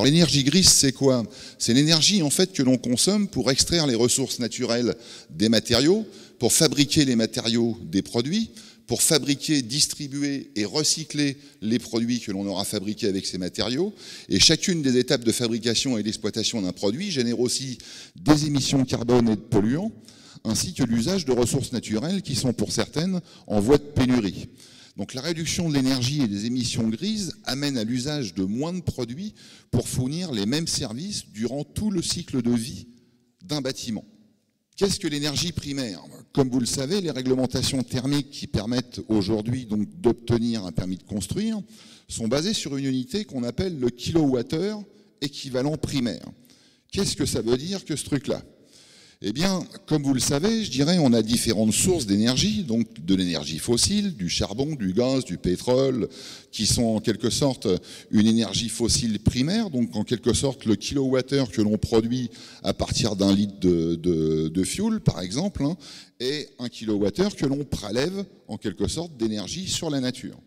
Alors l'énergie grise, c'est quoi? C'est l'énergie en fait que l'on consomme pour extraire les ressources naturelles des matériaux, pour fabriquer les matériaux des produits, pour fabriquer, distribuer et recycler les produits que l'on aura fabriqués avec ces matériaux. Et chacune des étapes de fabrication et d'exploitation d'un produit génère aussi des émissions de carbone et de polluants, ainsi que l'usage de ressources naturelles qui sont pour certaines en voie de pénurie. Donc la réduction de l'énergie et des émissions grises amène à l'usage de moins de produits pour fournir les mêmes services durant tout le cycle de vie d'un bâtiment. Qu'est-ce que l'énergie primaire? Comme vous le savez, les réglementations thermiques qui permettent aujourd'hui donc d'obtenir un permis de construire sont basées sur une unité qu'on appelle le kilowattheure équivalent primaire. Qu'est-ce que ça veut dire que ce truc-là? Eh bien, comme vous le savez, je dirais, on a différentes sources d'énergie, donc de l'énergie fossile, du charbon, du gaz, du pétrole, qui sont en quelque sorte une énergie fossile primaire, donc en quelque sorte le kilowattheure que l'on produit à partir d'un litre de fuel, par exemple, est un kilowattheure que l'on prélève en quelque sorte d'énergie sur la nature.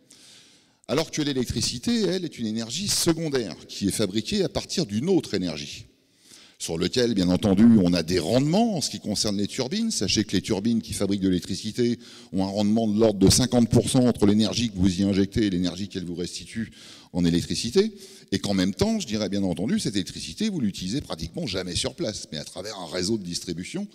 Alors que l'électricité, elle, est une énergie secondaire, qui est fabriquée à partir d'une autre énergie, sur lequel, bien entendu, on a des rendements en ce qui concerne les turbines. Sachez que les turbines qui fabriquent de l'électricité ont un rendement de l'ordre de 50% entre l'énergie que vous y injectez et l'énergie qu'elle vous restitue en électricité. Et qu'en même temps, je dirais bien entendu, cette électricité, vous l'utilisez pratiquement jamais sur place, mais à travers un réseau de distribution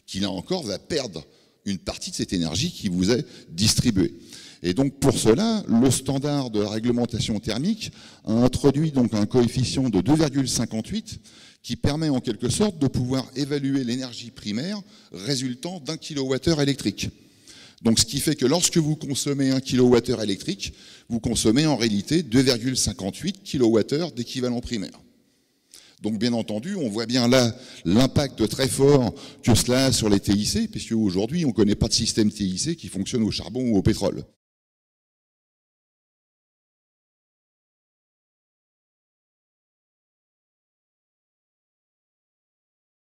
qui, là encore, va perdre une partie de cette énergie qui vous est distribuée. Et donc pour cela, le standard de réglementation thermique a introduit donc un coefficient de 2,58 qui permet en quelque sorte de pouvoir évaluer l'énergie primaire résultant d'un kilowattheure électrique. Donc ce qui fait que lorsque vous consommez 1 kilowattheure électrique, vous consommez en réalité 2,58 kilowattheures d'équivalent primaire. Donc bien entendu, on voit bien là l'impact très fort que cela a sur les TIC, puisque aujourd'hui on ne connaît pas de système TIC qui fonctionne au charbon ou au pétrole.